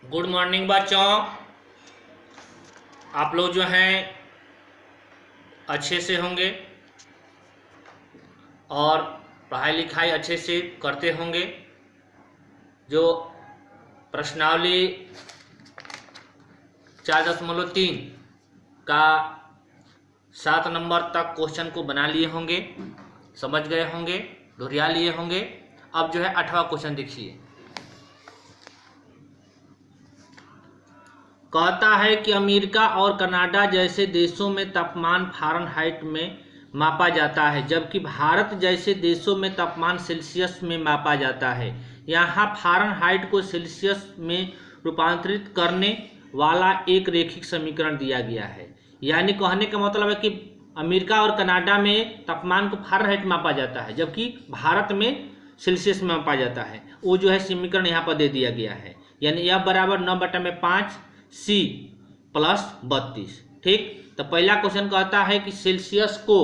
Good morning बच्चों। आप लोग जो हैं अच्छे से होंगे और पढ़ाई लिखाई अच्छे से करते होंगे। जो प्रश्नावली 4.3 का 7 नंबर तक क्वेश्चन को बना लिए होंगे, समझ गए होंगे, दोहरा लिए होंगे। अब जो है 8वां क्वेश्चन देखिए। कहता है कि अमेरिका और कनाडा जैसे देशों में तापमान फ़ारेनहाइट में मापा जाता है, जबकि भारत जैसे देशों में तापमान सेल्सियस में मापा जाता है। यहाँ फ़ारेनहाइट को सेल्सियस में रूपांतरित करने वाला एक रैखिक समीकरण दिया गया है। यानी कहने का मतलब है कि अमेरिका और कनाडा में तापमान को फ़ारेनहाइट मापा जाता है, जबकि भारत में सेल्सियस में मापा जाता है। वो जो है समीकरण यहाँ पर दे दिया गया है। यानी F बराबर 9/5 C प्लस 32। ठीक, तो पहला क्वेश्चन कहता है कि सेल्सियस को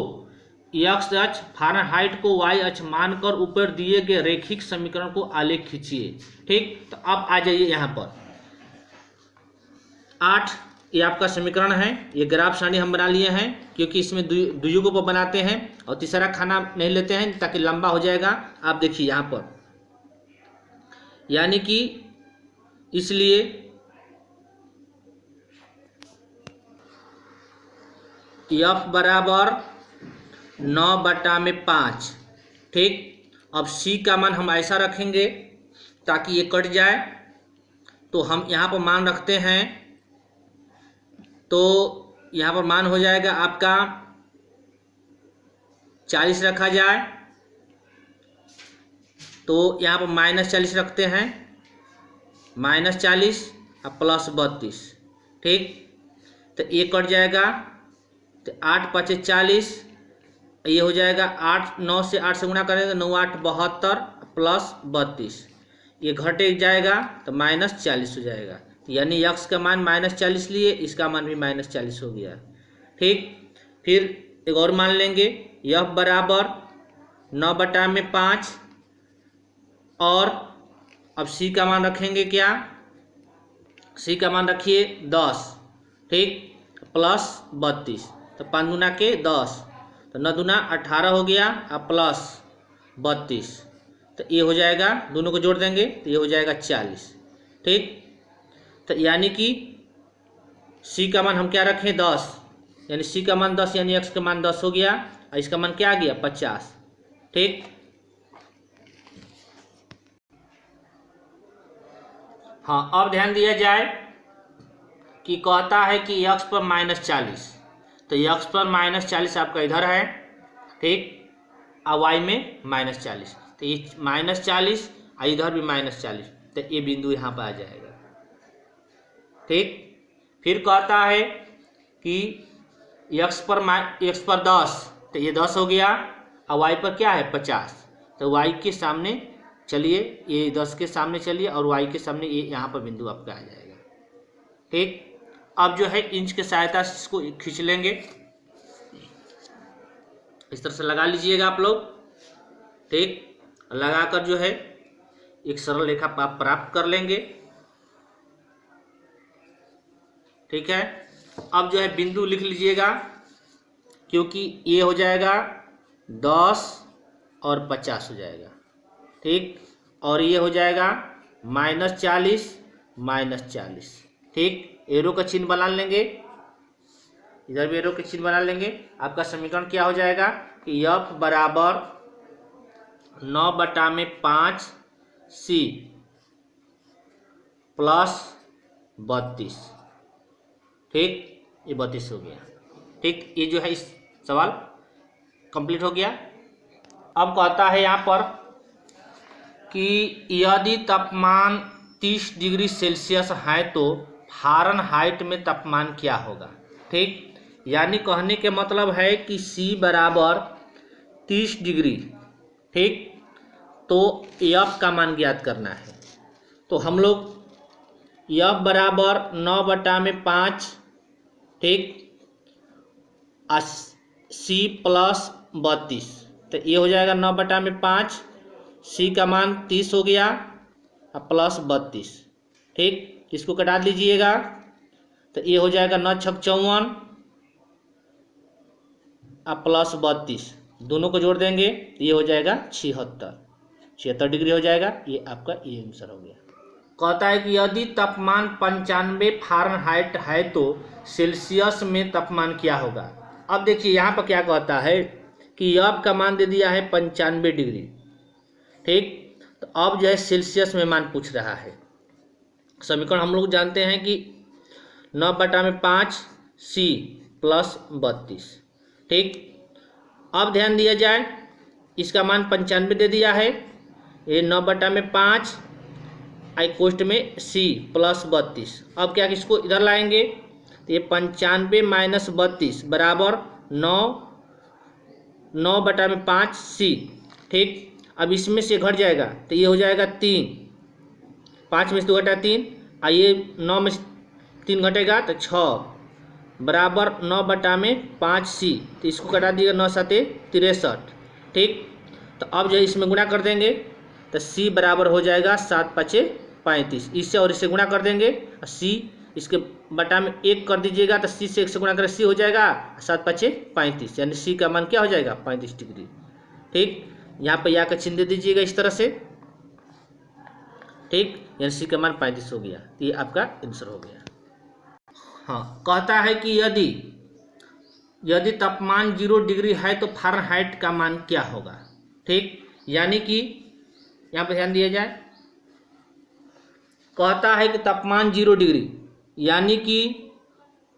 x अक्ष, फ़ारेनहाइट को y अक्ष मानकर ऊपर दिए गए रैखिक समीकरण को आलेख खींचिए। ठीक, तो अब आ जाइए यहाँ पर 8, ये आपका समीकरण है। ये ग्राफ सारणी हम बना लिए हैं क्योंकि इसमें द्वियुगों पर बनाते हैं और तीसरा खाना नहीं लेते हैं ताकि लंबा हो जाएगा। आप देखिए यहाँ पर, यानी कि इसलिए F बराबर 9/5। ठीक, अब C का मान हम ऐसा रखेंगे ताकि ये कट जाए। तो हम यहाँ पर मान रखते हैं, तो यहाँ पर मान हो जाएगा आपका 40 रखा जाए, तो यहाँ पर -40 रखते हैं, -40 और प्लस 32। ठीक, तो ये कट जाएगा, तो 8 × 5 = 40, ये हो जाएगा 9 से 8 से गुणा करेंगे 9 × 8 = 72 प्लस 32। ये घटे जाएगा तो -40 हो जाएगा। तो यानी x का मान -40 लिए, इसका मान भी -40 हो गया। ठीक, फिर एक और मान लेंगे, F बराबर 9/5 और अब C का मान रखेंगे क्या, C का मान रखिए 10। ठीक, प्लस 32, तो 5 दूना के 10, तो 9 दूना 18 हो गया और प्लस 32, तो ये हो जाएगा, दोनों को जोड़ देंगे तो ये हो जाएगा 40। ठीक, तो यानी कि C का मान हम क्या रखें 10, यानी C का मान 10, यानी x का मान 10 हो गया और इसका मान क्या आ गया 50। ठीक, हाँ, अब ध्यान दिया जाए कि कहता है कि x पर -40, तो x पर -40 आपका इधर है। ठीक, और y में -40, तो ये -40 और इधर भी -40, तो ये बिंदु यहाँ पर आ जाएगा। ठीक, फिर कहता है कि x पर 10, तो ये 10 हो गया और y पर क्या है 50, तो y के सामने चलिए, ये 10 के सामने चलिए और y के सामने ये यहाँ पर बिंदु आपका आ जाएगा। ठीक, अब जो है इंच के सहायता से इसको खींच लेंगे, इस तरह से लगा लीजिएगा आप लोग। ठीक, लगाकर जो है एक सरल रेखा आप प्राप्त कर लेंगे। ठीक है, अब जो है बिंदु लिख लीजिएगा, क्योंकि ये हो जाएगा 10 और 50 हो जाएगा। ठीक, और ये हो जाएगा -40 -40। ठीक, एरो का चिन्ह बना लेंगे, इधर भी एरो का चिन्ह बना लेंगे। आपका समीकरण क्या हो जाएगा कि F बराबर 9/5 C प्लस 32। ठीक, ये 32 हो गया। ठीक, ये जो है इस सवाल कंप्लीट हो गया। अब कहता है यहाँ पर कि यदि तापमान 30 डिग्री सेल्सियस है तो फ़ारेनहाइट में तापमान क्या होगा। ठीक, यानी कहने के मतलब है कि C बराबर 30 डिग्री। ठीक, तो F का मान ज्ञात करना है, तो हम लोग F बराबर 9/5। ठीक, C प्लस 32, तो ये हो जाएगा 9/5, C का मान 30 हो गया प्लस 32। ठीक, इसको कटा दीजिएगा तो ये हो जाएगा 9 छक 54 अब प्लस 32, दोनों को जोड़ देंगे तो ये हो जाएगा 76 डिग्री हो जाएगा। ये आपका ये आंसर हो गया। कहता है कि यदि तापमान 95 फ़ारेनहाइट है तो सेल्सियस में तापमान क्या होगा। अब देखिए यहाँ पर क्या कहता है कि अब का मान दे दिया है 95 डिग्री, ठीक, तो अब जो है सेल्सियस में मान पूछ रहा है। समीकरण हम लोग जानते हैं कि 9/5 C प्लस 32, ठीक। अब ध्यान दिया जाए, इसका मान 95 दे दिया है, ये 9/5 आई कोष्ट में C प्लस 32। अब क्या इसको इधर लाएंगे तो ये 95 माइनस 32 बराबर 9/5 C, ठीक। अब इसमें से घट जाएगा तो ये हो जाएगा 3, 5 में से 2 घटा 3, ये 9 में से 3 घटेगा तो 6 बराबर 9/5 C, तो इसको कटा दिएगा 9 7 63, ठीक। तो अब जो इसमें गुणा कर देंगे तो C बराबर हो जाएगा 7 5 35, इससे और इससे गुणा कर देंगे C इसके बटा में 1 कर दीजिएगा तो C से 1 से गुणा करें C हो जाएगा 7 5 35, यानी C का मान क्या हो जाएगा 35 डिग्री, ठीक। यहाँ पर या का चिन्ह दे दीजिएगा इस तरह से, ठीक, यानी C का मान 35 हो गया। तो ये आपका आंसर हो गया। हाँ, कहता है कि यदि तापमान 0 डिग्री है तो फ़ारेनहाइट का मान क्या होगा, ठीक। यानी कि यहाँ पर ध्यान दिया जाए, कहता है कि तापमान 0 डिग्री यानी कि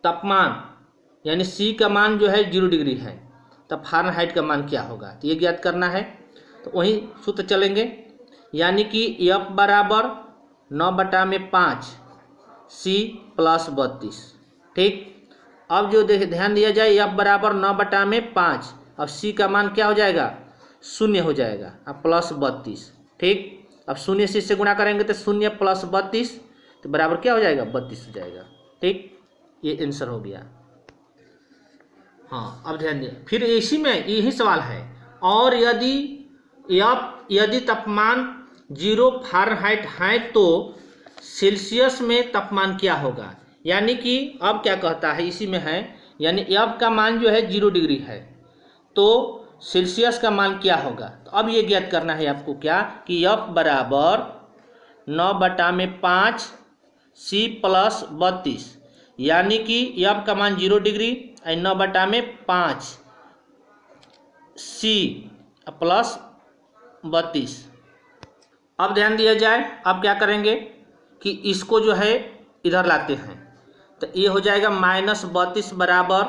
तापमान यानी C का मान जो है 0 डिग्री है, तब फ़ारेनहाइट का मान क्या होगा, तो ये ज्ञात करना है। तो वही सूत्र चलेंगे, यानी कि F बराबर 9/5 C प्लस 32, ठीक। अब जो ध्यान दिया जाए F बराबर 9/5, अब C का मान क्या हो जाएगा 0 हो जाएगा, अब प्लस 32, ठीक। अब 0 से इससे गुणा करेंगे तो 0 प्लस 32 तो बराबर क्या हो जाएगा 32 हो जाएगा, ठीक। ये आंसर हो गया। हाँ, अब ध्यान दिए, फिर इसी में यही सवाल है, और यदि तापमान 0 फ़ारेनहाइट है तो सेल्सियस में तापमान क्या होगा। यानी कि अब क्या कहता है इसी में है, यानी F का मान जो है 0 डिग्री है तो सेल्सियस का मान क्या होगा। तो अब ये ज्ञात करना है आपको क्या कि F बराबर 9/5 C प्लस 32, यानी कि F का मान 0 डिग्री 9/5 C प्लस 32। अब ध्यान दिया जाए, अब क्या करेंगे कि इसको जो है इधर लाते हैं तो ये हो जाएगा -32 बराबर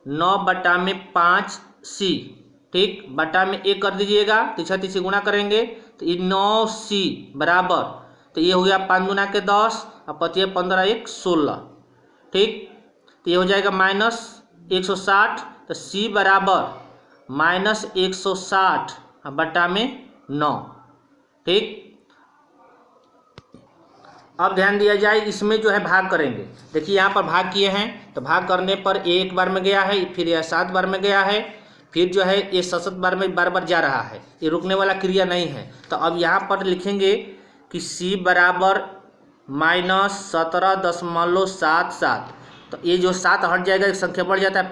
9/5 C, ठीक, बटा में 1 कर दीजिएगा, 3 से गुणा करेंगे तो ये 9 C बराबर, तो ये हो गया 5 गुना के 10 और 5 15 1 16, ठीक। तो ये हो जाएगा -160, तो C बराबर -160 बटा में 9, ठीक। अब ध्यान दिया जाए, इसमें जो है भाग करेंगे, देखिए यहाँ पर भाग किए हैं तो भाग करने पर एक बार में गया है, फिर यह 7 बार में गया है, फिर जो है ये 7 बार में बार बार जा रहा है, ये रुकने वाला क्रिया नहीं है। तो अब यहाँ पर लिखेंगे कि C बराबर -17.77, तो ये जो 7 हट जाएगा, एक संख्या बढ़ जाता है,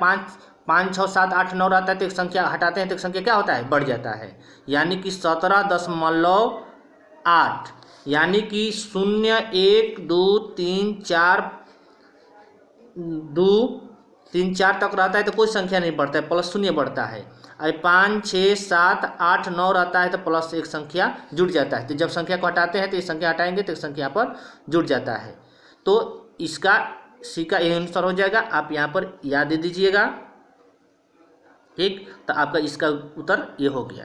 5 6 7 8 9 रहता है तो एक संख्या हटाते हैं तो एक संख्या क्या होता है बढ़ जाता है, यानी कि 17.8, यानी कि 0 1 2 3 4 2 3 4 तक रहता है तो कोई संख्या नहीं बढ़ता है, प्लस 0 बढ़ता है। अरे 5 6 7 8 9 रहता है तो प्लस एक संख्या जुड़ जाता है, तो जब संख्या को हटाते हैं तो ये संख्या हटाएंगे तो एक संख्या पर जुड़ जाता है। तो इसका C का यही आंसर हो जाएगा, आप यहाँ पर याद दे दीजिएगा, ठीक। तो आपका इसका उत्तर ये हो गया।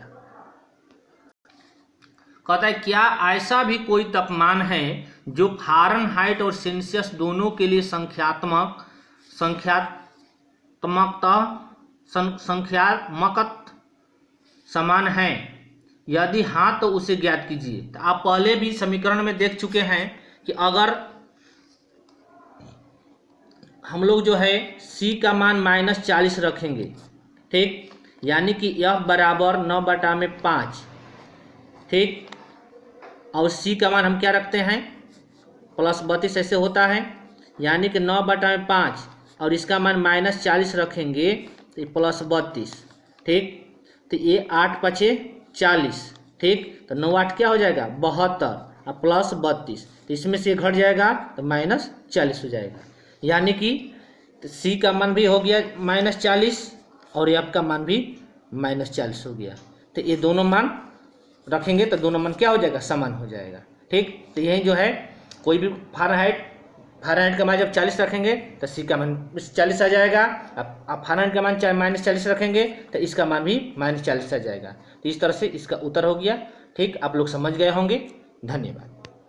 कहता है क्या ऐसा भी कोई तापमान है जो फ़ारेनहाइट और सेल्सियस दोनों के लिए संख्यात्मक समान है, यदि हाँ तो उसे ज्ञात कीजिए। तो आप पहले भी समीकरण में देख चुके हैं कि अगर हम लोग जो है C का मान -40 रखेंगे, ठीक, यानी कि F बराबर 9/5, ठीक, और C का मान हम क्या रखते हैं +32 ऐसे होता है, यानी कि 9/5 और इसका मान -40 रखेंगे तो +32, ठीक। तो ये 8 × 40, ठीक। तो 9 8 क्या हो जाएगा 72 और +32, तो इसमें से घट जाएगा तो -40 हो जाएगा, यानी कि सी का मान भी हो गया -40 और एफ का मान भी -40 हो गया। तो ये दोनों मान रखेंगे तो दोनों मान क्या हो जाएगा समान हो जाएगा, ठीक। तो यही जो है कोई भी फ़ारेनहाइट का मान जब 40 रखेंगे तो सी का मान 40 आ जाएगा। अब फ़ारेनहाइट का मान -40 रखेंगे तो इसका मान भी -40 आ जाएगा। तो इस तरह से इसका उत्तर हो गया, ठीक। आप लोग समझ गए होंगे। धन्यवाद।